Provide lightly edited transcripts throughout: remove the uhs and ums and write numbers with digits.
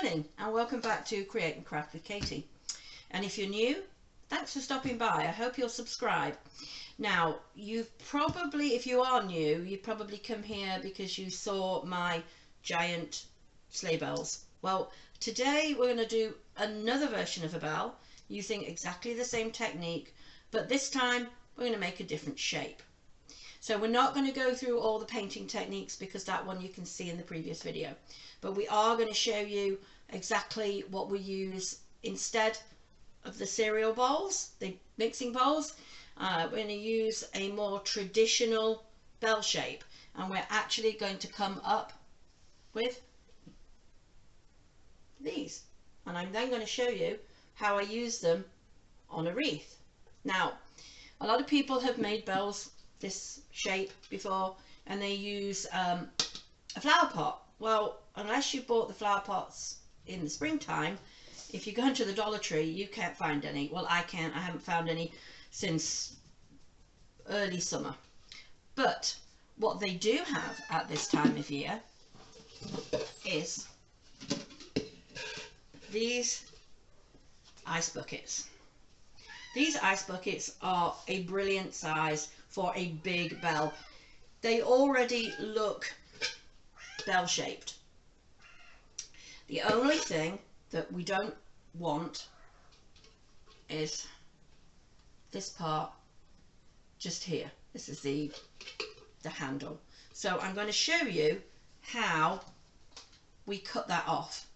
morning and welcome back to Create and Craft with Katie. And if you're new, thanks for stopping by. I hope you'll subscribe. Now, you've probably, if you are new, you've probably come here because you saw my giant sleigh bells. Well, today we're going to do another version of a bell using exactly the same technique, but this time we're going to make a different shape. So we're not going to go through all the painting techniques because that one you can see in the previous video. But we are going to show you exactly what we use instead of the cereal bowls, the mixing bowls. We're going to use a more traditional bell shape, and we're actually going to come up with these. And I'm then going to show you how I use them on a wreath. Now, a lot of people have made bells this shape before, and they use a flower pot. Well, unless you bought the flower pots in the springtime, if you go into the Dollar Tree, you can't find any. Well, I can't. I haven't found any since early summer. But what they do have at this time of year is these ice buckets. These ice buckets are a brilliant size for a big bell. They already look bell shaped. The only thing that we don't want is this part just here. This is the handle. So I'm going to show you how we cut that off.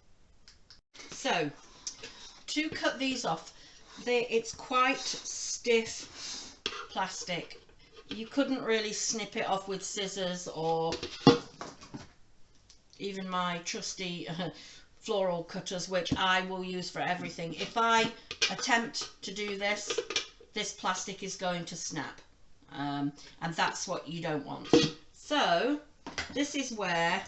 So to cut these off, it's quite stiff plastic. You couldn't really snip it off with scissors or even my trusty floral cutters, which I will use for everything. If I attempt to do this, this plastic is going to snap, and that's what you don't want. So this is where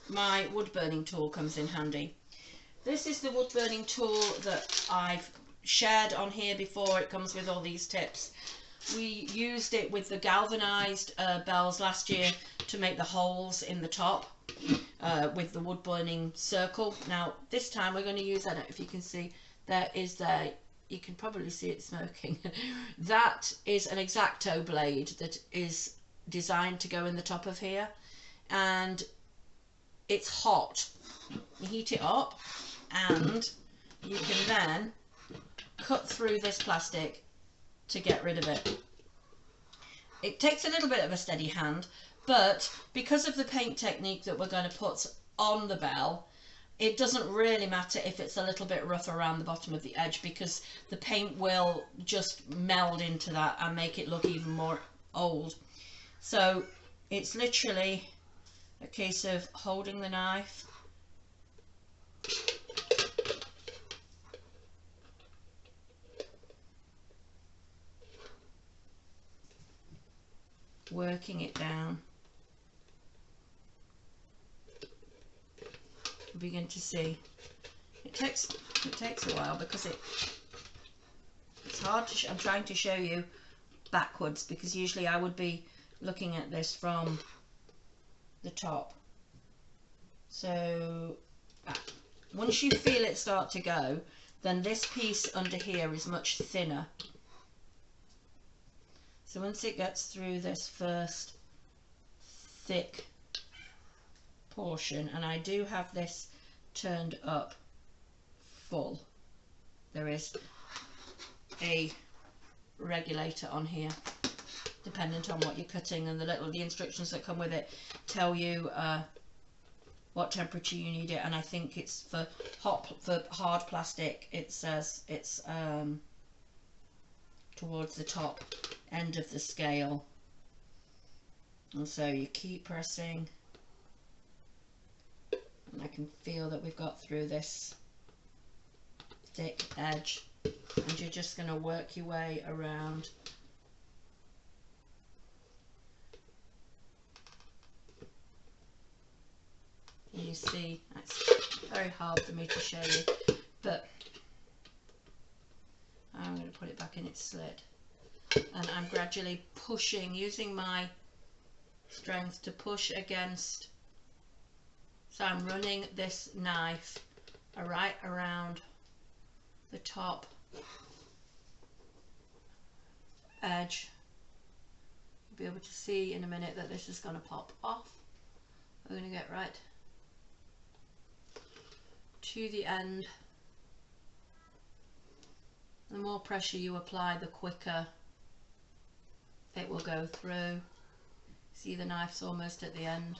my wood burning tool comes in handy. This is the wood burning tool that I've shared on here before. It comes with all these tips. We used it with the galvanized bells last year to make the holes in the top with the wood burning circle. Now this time we're going to use, I don't know if you can see, you can probably see it smoking. That is an X-Acto blade that is designed to go in the top of here, and it's hot. You heat it up and you can then cut through this plastic to get rid of it. It takes a little bit of a steady hand, but because of the paint technique that we're going to put on the bell, it doesn't really matter if it's a little bit rough around the bottom of the edge, because the paint will just meld into that and make it look even more old. So it's literally a case of holding the knife, working it down. You begin to see it takes a while because it's hard to I'm trying to show you backwards, because usually I would be looking at this from the top. So once you feel it start to go, then this piece under here is much thinner. So once it gets through this first thick portion, and I do have this turned up full, there is a regulator on here dependent on what you're cutting, and the instructions that come with it tell you what temperature you need it. And I think it's for hard plastic, it says it's towards the top end of the scale, and so you keep pressing, and I can feel that we've got through this thick edge, and you're just going to work your way around. You see, it's very hard for me to show you, but I'm going to put it back in its slit, and I'm gradually pushing, using my strength to push against So I'm running this knife right around the top edge. You'll be able to see in a minute that this is going to pop off. We're going to get right to the end. The more pressure you apply, the quicker it will go through. See, the knife's almost at the end.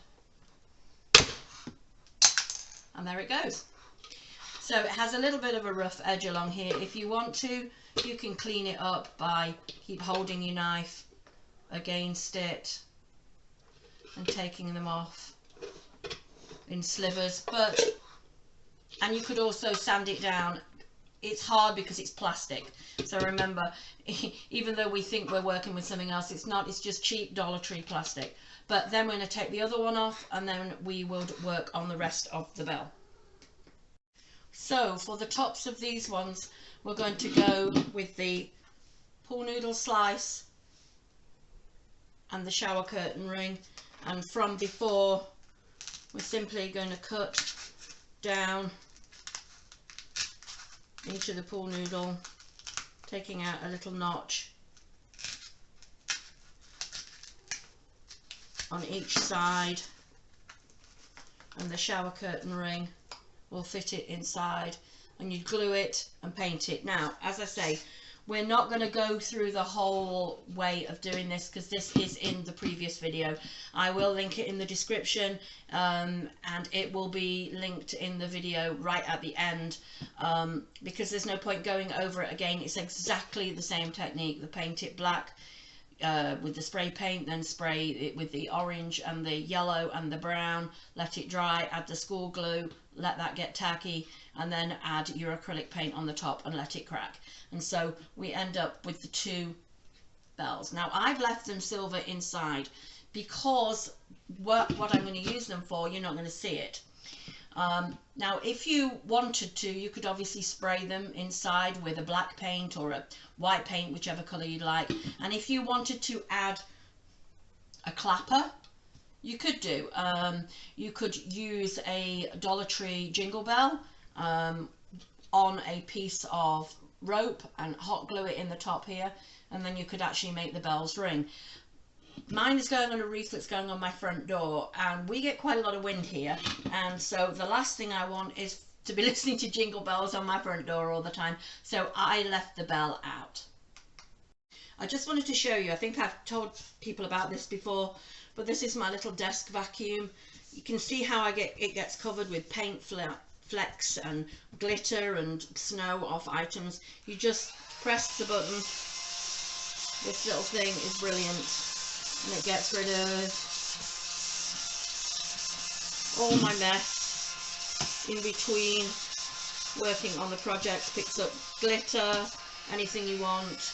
And there it goes. So it has a little bit of a rough edge along here. If you want to, you can clean it up by keep holding your knife against it and taking them off in slivers. And you could also sand it down. It's hard because it's plastic. So remember, even though we think we're working with something else, it's not. It's just cheap Dollar Tree plastic. But then we're going to take the other one off, and then we will work on the rest of the bell. So for the tops of these ones, we're going to go with the pool noodle slice and the shower curtain ring. And from before, we're simply going to cut down into the pool noodle, taking out a little notch on each side, and the shower curtain ring will fit it inside, and you glue it and paint it. Now, as I say, we're not going to go through the whole way of doing this because this is in the previous video. I will link it in the description, and it will be linked in the video right at the end, because there's no point going over it again. It's exactly the same technique. The paint it black with the spray paint, then spray it with the orange and the yellow and the brown, let it dry, add the school glue, let that get tacky, and then add your acrylic paint on the top and let it crack. And so we end up with the two bells. Now I've left them silver inside because what I'm going to use them for, you're not going to see it. Now if you wanted to, you could obviously spray them inside with a black paint or a white paint, whichever colour you'd like. And if you wanted to add a clapper, you could do. You could use a Dollar Tree jingle bell on a piece of rope and hot glue it in the top here, and then you could actually make the bells ring. Mine is going on a wreath that's going on my front door, and we get quite a lot of wind here, and so the last thing I want is to be listening to jingle bells on my front door all the time, so I left the bell out. I just wanted to show you, I think I've told people about this before, but this is my little desk vacuum. You can see how it gets covered with paint flecks and glitter and snow off items. You just press the button. This little thing is brilliant, and it gets rid of all my mess in between working on the project. Picks up glitter, anything you want.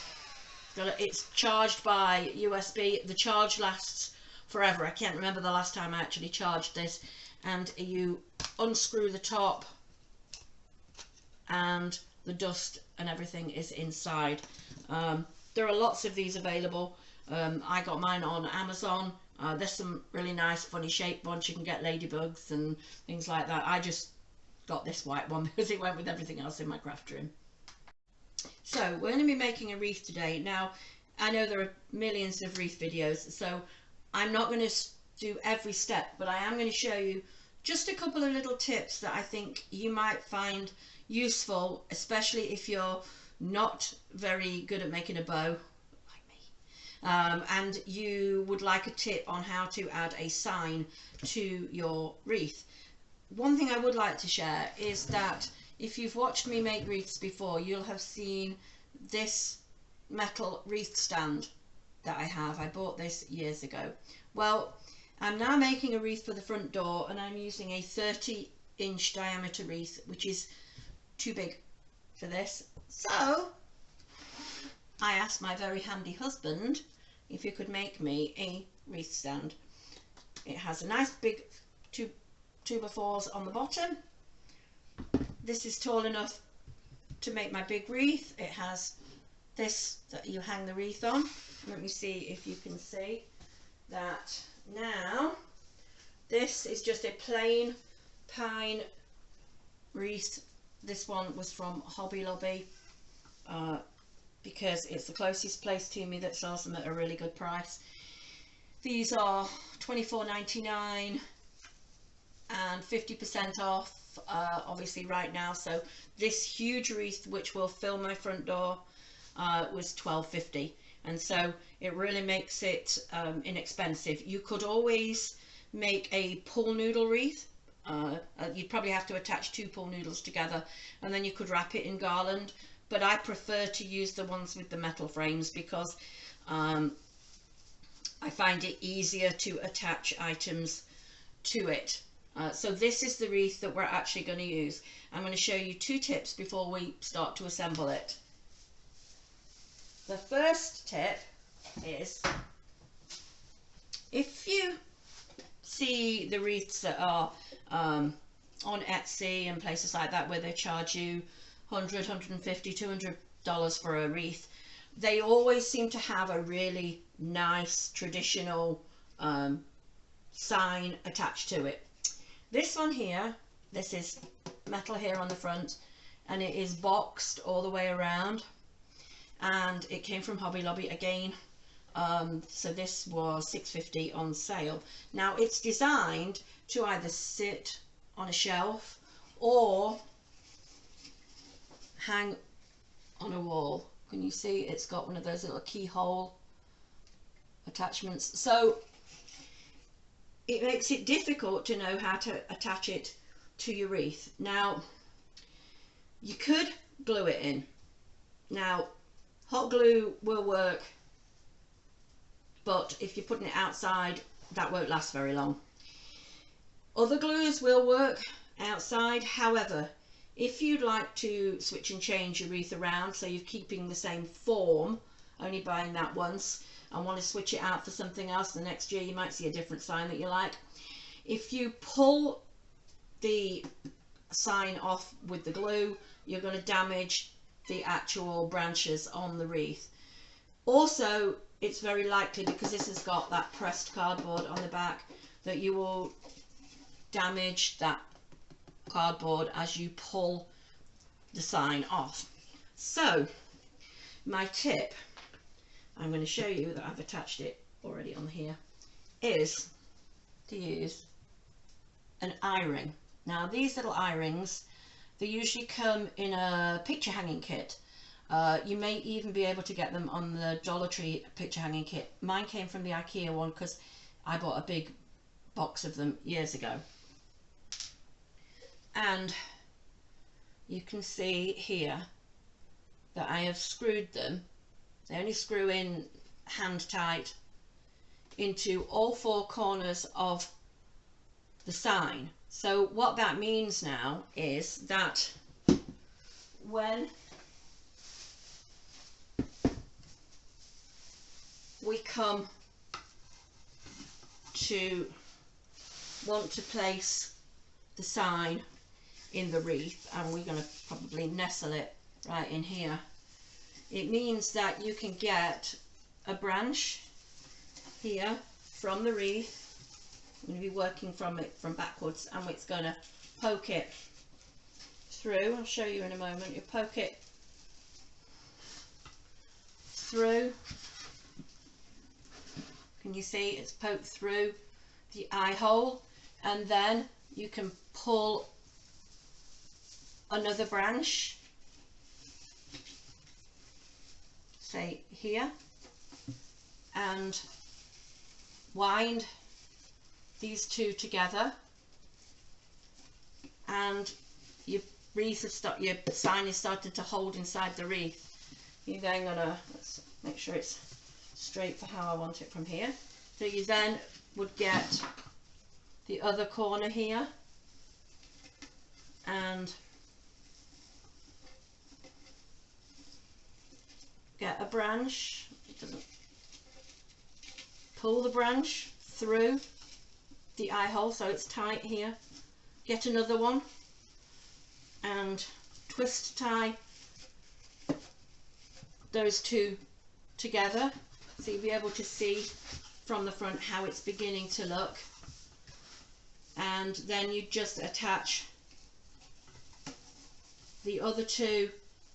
It's charged by USB. The charge lasts forever. I can't remember the last time I actually charged this. And you unscrew the top, and the dust and everything is inside. There are lots of these available. I got mine on Amazon. There's some really nice funny shaped ones. You can get ladybugs and things like that. I just got this white one because it went with everything else in my craft room. So we're going to be making a wreath today. Now I know there are millions of wreath videos, so I'm not going to do every step, but I am going to show you just a couple of little tips that I think you might find useful, especially if you're not very good at making a bow like me, and you would like a tip on how to add a sign to your wreath. One thing I would like to share is that if you've watched me make wreaths before, you'll have seen this metal wreath stand that I have. I bought this years ago. Well, I'm now making a wreath for the front door, and I'm using a 30-inch diameter wreath, which is too big for this. So I asked my very handy husband if he could make me a wreath stand. It has a nice big 2x4s on the bottom. This is tall enough to make my big wreath. It has this that you hang the wreath on. Let me see if you can see that now. This is just a plain pine wreath. This one was from Hobby Lobby because it's the closest place to me that sells them at a really good price. These are $24.99 and 50% off obviously right now. So this huge wreath, which will fill my front door, was $12.50, and so it really makes it inexpensive. You could always make a pull noodle wreath. You'd probably have to attach 2 pull noodles together, and then you could wrap it in garland, but I prefer to use the ones with the metal frames because I find it easier to attach items to it. So this is the wreath that we're actually going to use. I'm going to show you 2 tips before we start to assemble it. The first tip is, if you see the wreaths that are on Etsy and places like that where they charge you $100, $150, $200 for a wreath, they always seem to have a really nice traditional sign attached to it. This one here, this is metal here on the front, and it is boxed all the way around, and it came from Hobby Lobby again. So this was $6.50 on sale. Now it's designed to either sit on a shelf or hang on a wall. Can you see it's got one of those little keyhole attachments? So it makes it difficult to know how to attach it to your wreath. Now you could glue it in. Now hot glue will work, but if you're putting it outside, that won't last very long. Other glues will work outside. However, if you'd like to switch and change your wreath around, so you're keeping the same form, only buying that once, and want to switch it out for something else the next year, you might see a different sign that you like. If you pull the sign off with the glue, you're going to damage the actual branches on the wreath. Also, it's very likely, because this has got that pressed cardboard on the back, that you will damage that cardboard as you pull the sign off. So my tip, I'm going to show you that I've attached it already on here, is to use an eye-ring. Now these little eye-rings, they usually come in a picture hanging kit. You may even be able to get them on the Dollar Tree picture hanging kit. Mine came from the IKEA one because I bought a big box of them years ago. And you can see here that I have screwed them. They only screw in hand tight into all 4 corners of the sign. So what that means now is that when we come to want to place the sign in the wreath, and we're going to probably nestle it right in here, it means that you can get a branch here from the wreath. I'm going to be working from it from backwards, and it's going to poke it through. I'll show you in a moment. You poke it through. Can you see it's poked through the eye hole, and then you can pull another branch, say here, and wind these 2 together, and your wreath your sign is started to hold inside the wreath. You're then gonna, let's make sure it's straight for how I want it from here. So you then would get the other corner here, and get a branch. It doesn't pull the branch through the eye hole, so it's tight here. Get another one and twist tie those 2 together, so you'll be able to see from the front how it's beginning to look. And and then you just attach the other two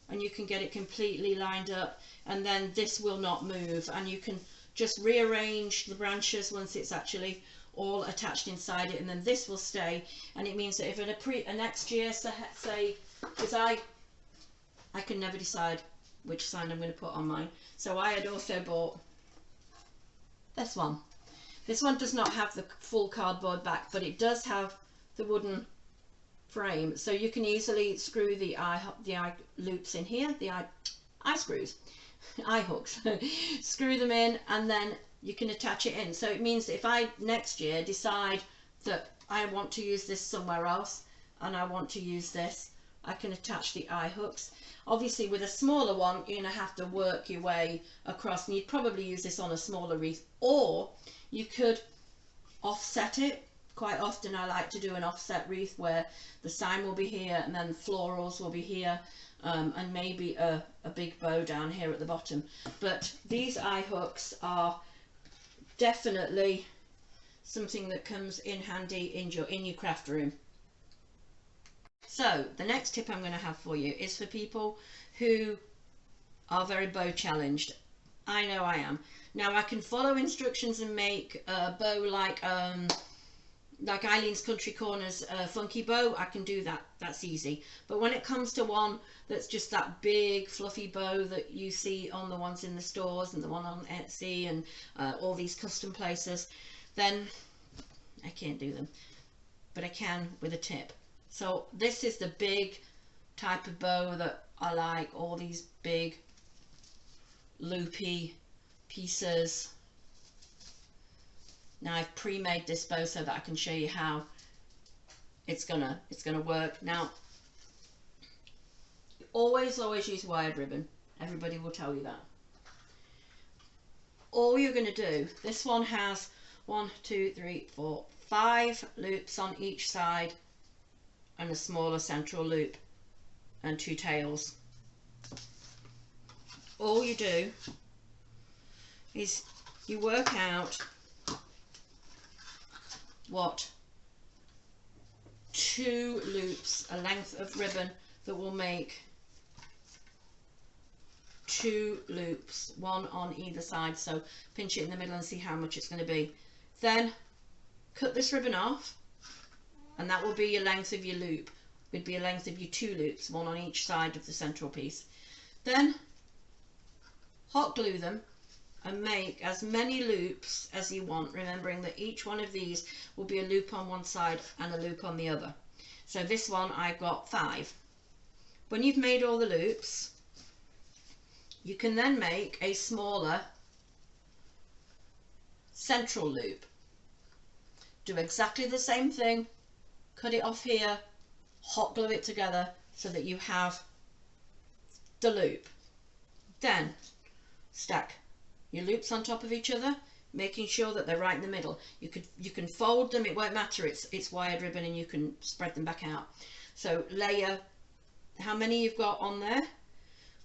and you can get it completely lined up, and then this will not move, and you can just rearrange the branches once it's actually all attached inside it, and then this will stay. And it means that if a next year, say, because I can never decide which sign I'm going to put on mine, so I had also bought this one. This one does not have the full cardboard back, but it does have the wooden frame, so you can easily screw the eye loops in here, the eye screws, eye hooks, screw them in, and then you can attach it in. So it means that if I next year decide that I want to use this somewhere else and I want to use this, I can attach the eye hooks. Obviously with a smaller one you're going to have to work your way across, and you'd probably use this on a smaller wreath, or you could offset it. Quite often I like to do an offset wreath where the sign will be here and then the florals will be here, and maybe a big bow down here at the bottom. But these eye hooks are definitely something that comes in handy in your craft room. So the next tip I'm going to have for you is for people who are very bow challenged. I know I am. Now I can follow instructions and make a bow like Eileen's Country Corners funky bow. I can do that, that's easy. But when it comes to one that's just that big fluffy bow that you see on the ones in the stores and the one on Etsy and all these custom places, then I can't do them, but I can with a tip. So this is the big type of bow that I like, all these big loopy pieces. Now I've pre-made this bow so that I can show you how it's gonna work. Now always use wired ribbon. Everybody will tell you that. All you're going to do, this one has 1, 2, 3, 4, 5 loops on each side and a smaller central loop and 2 tails. All you do is you work out what 2 loops, a length of ribbon that will make 2 loops, one on either side. So pinch it in the middle and see how much it's going to be. Then cut this ribbon off, and that will be your length of your loop. Would be a length of your 2 loops, one on each side of the central piece. Then hot glue them and make as many loops as you want, remembering that each one of these will be a loop on one side and a loop on the other. So this one I've got 5. When you've made all the loops, you can then make a smaller central loop. Do exactly the same thing, cut it off here, hot glue it together so that you have the loop. Then stack your loops on top of each other, making sure that they're right in the middle. You can fold them, it won't matter, it's wired ribbon, and you can spread them back out. So layer how many you've got on there,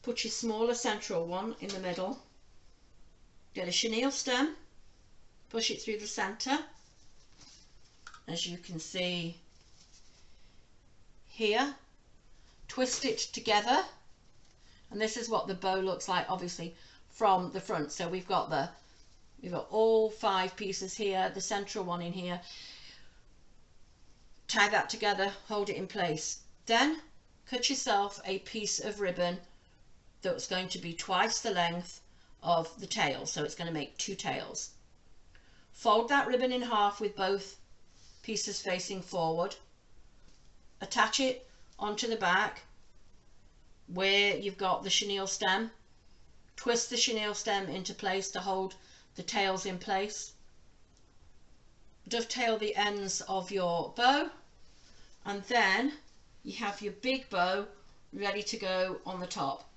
put your smaller central one in the middle, get a chenille stem, push it through the center, as you can see here, twist it together, and this is what the bow looks like, obviously from the front. So we've got all 5 pieces here, the central one in here. Tie that together, hold it in place. Then cut yourself a piece of ribbon that's going to be twice the length of the tail, so it's going to make 2 tails. Fold that ribbon in half with both pieces facing forward. Attach it onto the back where you've got the chenille stem. Twist the chenille stem into place to hold the tails in place. Dovetail the ends of your bow, and then you have your big bow ready to go on the top.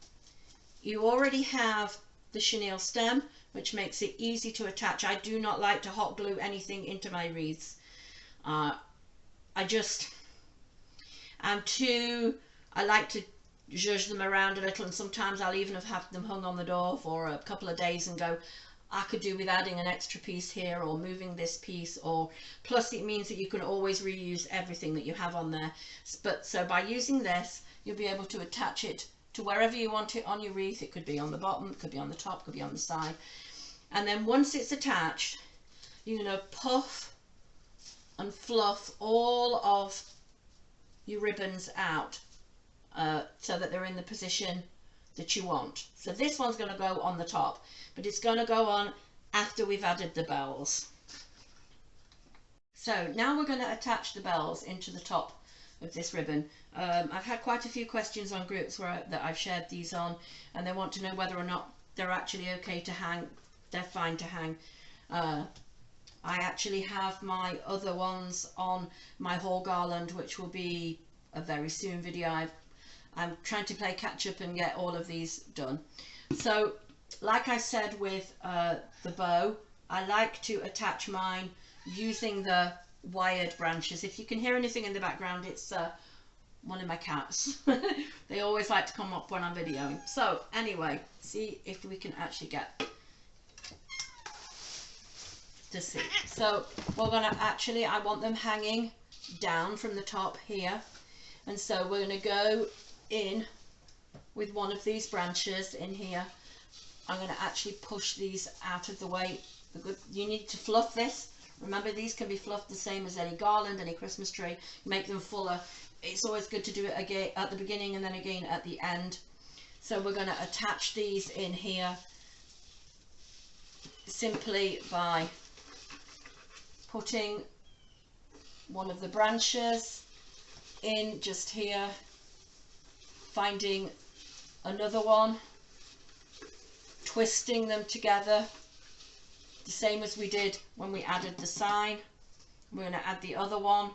You already have the chenille stem, which makes it easy to attach. I do not like to hot glue anything into my wreaths. I like to zhuzh them around a little, and sometimes I'll even have them hung on the door for a couple of days and go, I could do with adding an extra piece here or moving this piece, or plus it means that you can always reuse everything that you have on there. But so by using this, you'll be able to attach it to wherever you want it on your wreath. It could be on the bottom, it could be on the top, it could be on the side. And then once it's attached, you're going to puff and fluff all of your ribbons out so that they're in the position that you want. So this one's going to go on the top, but it's going to go on after we've added the bells. So now we're going to attach the bells into the top of this ribbon. I've had quite a few questions on groups that I've shared these on, and they want to know whether or not they're actually okay to hang. They're fine to hang. I actually have my other ones on my haul garland, which will be a very soon video. I'm trying to play catch up and get all of these done. So like I said with the bow, I like to attach mine using the wired branches. If you can hear anything in the background, it's one of my cats. They always like to come up when I'm videoing. So anyway, see if we can actually get to see. So we're going to actually, I want them hanging down from the top here, and so we're going to go in with one of these branches in here. I'm going to actually push these out of the way. You need to fluff this. Remember, these can be fluffed the same as any garland, any Christmas tree. Make them fuller. It's always good to do it again at the beginning and then again at the end. So we're going to attach these in here simply by putting one of the branches in just here, finding another one, twisting them together, the same as we did when we added the sign. We're going to add the other one,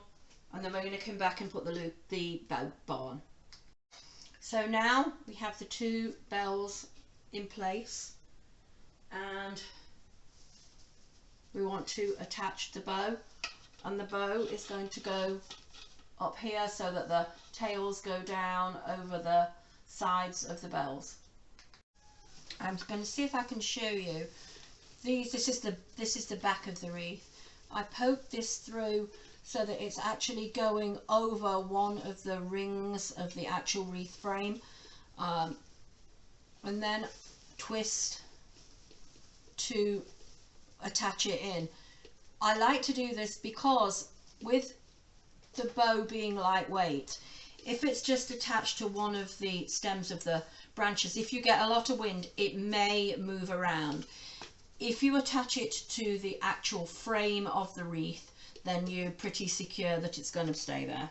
and then we're going to come back and put the bow on. So now we have the two bells in place, and we want to attach the bow, and the bow is going to go up here so that the tails go down over the sides of the bells. I'm going to see if I can show you these. This is the back of the wreath. I poked this through so that it's actually going over one of the rings of the actual wreath frame, and then twist to attach it in. I like to do this because with the bow being lightweight, if it's just attached to one of the stems of the branches, if you get a lot of wind, it may move around. If you attach it to the actual frame of the wreath, then you're pretty secure that it's going to stay there.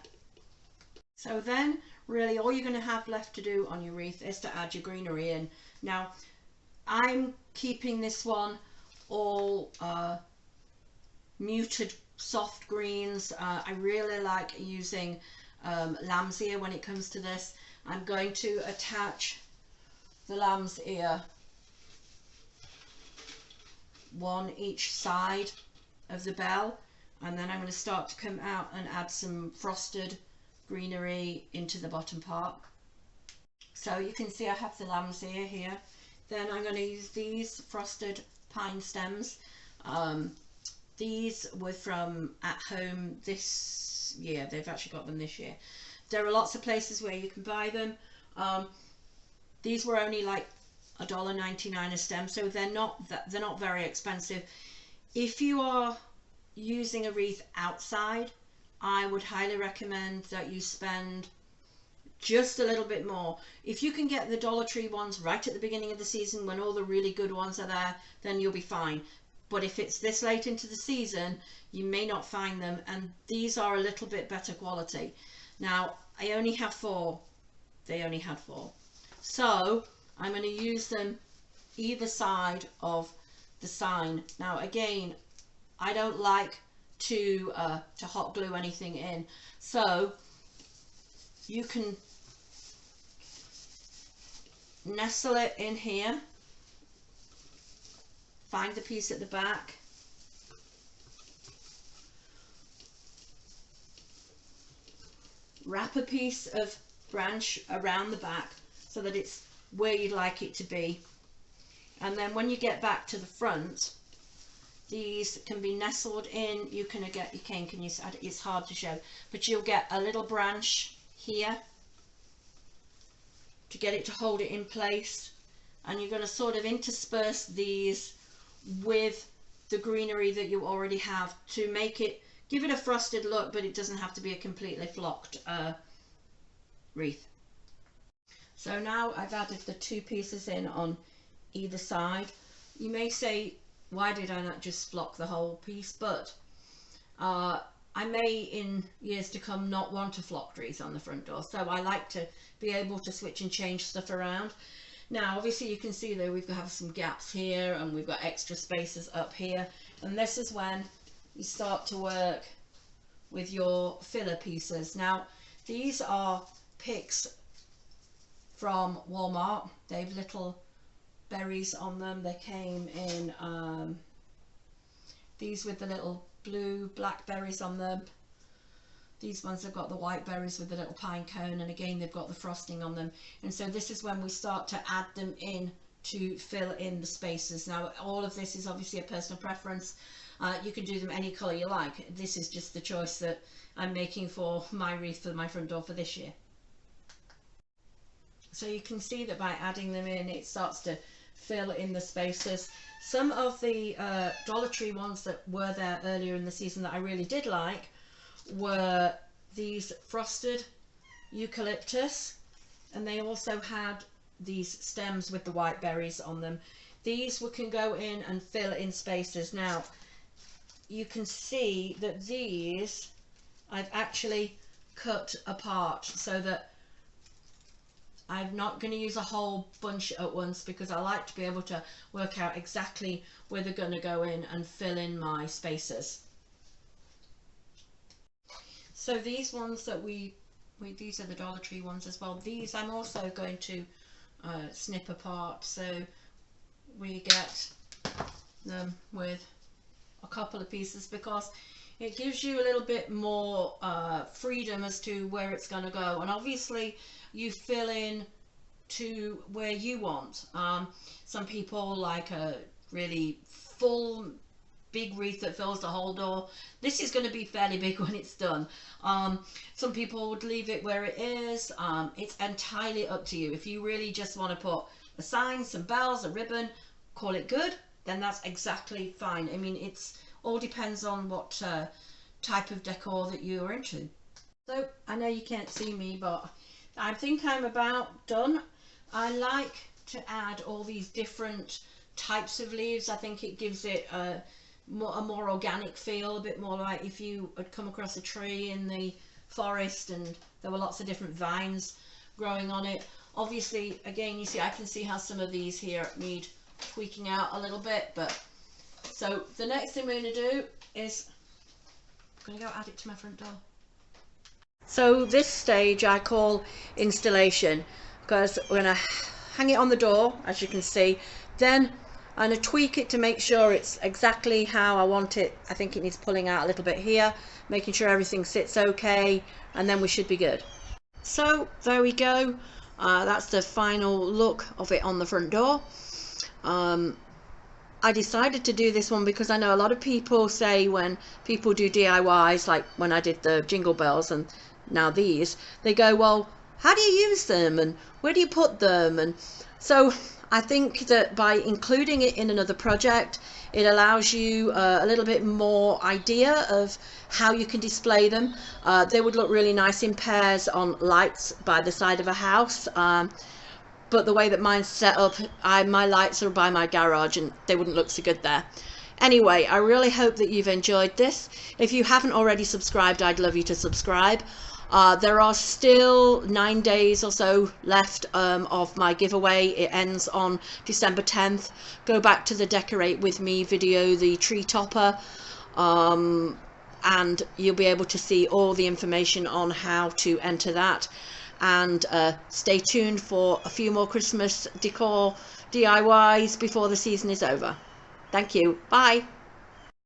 So then really all you're going to have left to do on your wreath is to add your greenery in. Now I'm keeping this one all muted soft greens. I really like using lamb's ear when it comes to this. I'm going to attach the lamb's ear one each side of the bell, and then I'm going to start to come out and add some frosted greenery into the bottom part. So you can see I have the lamb's ear here. Then I'm going to use these frosted pine stems. These were from At Home this year. They've actually got them this year. There are lots of places where you can buy them. These were only like $1.99 a stem, so they're not very expensive. If you are using a wreath outside, I would highly recommend that you spend just a little bit more. If you can get the Dollar Tree ones right at the beginning of the season when all the really good ones are there, then you'll be fine. But if it's this late into the season, you may not find them, and these are a little bit better quality. Now I only have 4. They only had 4, so I'm going to use them either side of the sign. Now again, I don't like to hot glue anything in, so you can nestle it in here, find the piece at the back, wrap a piece of branch around the back so that it's where you'd like it to be, And then when you get back to the front, these can be nestled in. You can get your cane, can you? It's hard to show, but you'll get a little branch here to get it to hold it in place, and you're going to sort of intersperse these with the greenery that you already have to make it, give it a frosted look, but it doesn't have to be a completely flocked wreath. So now I've added the 2 pieces in on either side. You may say, why did I not just flock the whole piece? But I may in years to come not want a flocked wreath on the front door, so I like to be able to switch and change stuff around. Now obviously you can see there we've got some gaps here, and we've got extra spaces up here, and this is when you start to work with your filler pieces. Now these are picks from Walmart. They've little berries on them. They came in these with the little blue blackberries on them. These ones have got the white berries with the little pine cone, and again they've got the frosting on them. And so this is when we start to add them in to fill in the spaces. Now all of this is obviously a personal preference. You can do them any colour you like. This is just the choice that I'm making for my wreath for my front door for this year. So you can see that by adding them in, it starts to fill in the spaces. Some of the Dollar Tree ones that were there earlier in the season that I really did like were these frosted eucalyptus, and they also had these stems with the white berries on them. These we can go in and fill in spaces. Now you can see that these I've actually cut apart so that I'm not going to use a whole bunch at once, because I like to be able to work out exactly where they're going to go in and fill in my spaces. So these ones that these are the Dollar Tree ones as well. These I'm also going to snip apart, so we get them with a couple of pieces, because it gives you a little bit more freedom as to where it's going to go. And obviously you fill in to where you want. Some people like a really full big wreath that fills the whole door. This is going to be fairly big when it's done. Some people would leave it where it is. It's entirely up to you. If you really just want to put a sign, some bells, a ribbon, call it good, then that's exactly fine. I mean, it's all depends on what type of decor that you're into. So I know you can't see me, but I think I'm about done. I like to add all these different types of leaves. I think it gives it a more organic feel, a bit more like if you had come across a tree in the forest and there were lots of different vines growing on it. Obviously, again, you see, I can see how some of these here need tweaking out a little bit, but so the next thing we're going to do is I'm going to go add it to my front door. So this stage I call installation, because we're going to hang it on the door, as you can see. Then I'm going to tweak it to make sure it's exactly how I want it. I think it needs pulling out a little bit here, making sure everything sits okay, and then we should be good. So there we go. That's the final look of it on the front door. I decided to do this one because I know a lot of people say when people do DIYs, like when I did the jingle bells and now these, they go, well, how do you use them and where do you put them? And so I think that by including it in another project, it allows you a little bit more idea of how you can display them. They would look really nice in pairs on lights by the side of a house. But the way that mine's set up, my lights are by my garage and they wouldn't look so good there. Anyway, I really hope that you've enjoyed this. If you haven't already subscribed, I'd love you to subscribe. There are still 9 days or so left of my giveaway. It ends on December 10th. Go back to the Decorate With Me video, the tree topper, and you'll be able to see all the information on how to enter that. And stay tuned for a few more Christmas decor DIYs before the season is over. Thank you. Bye.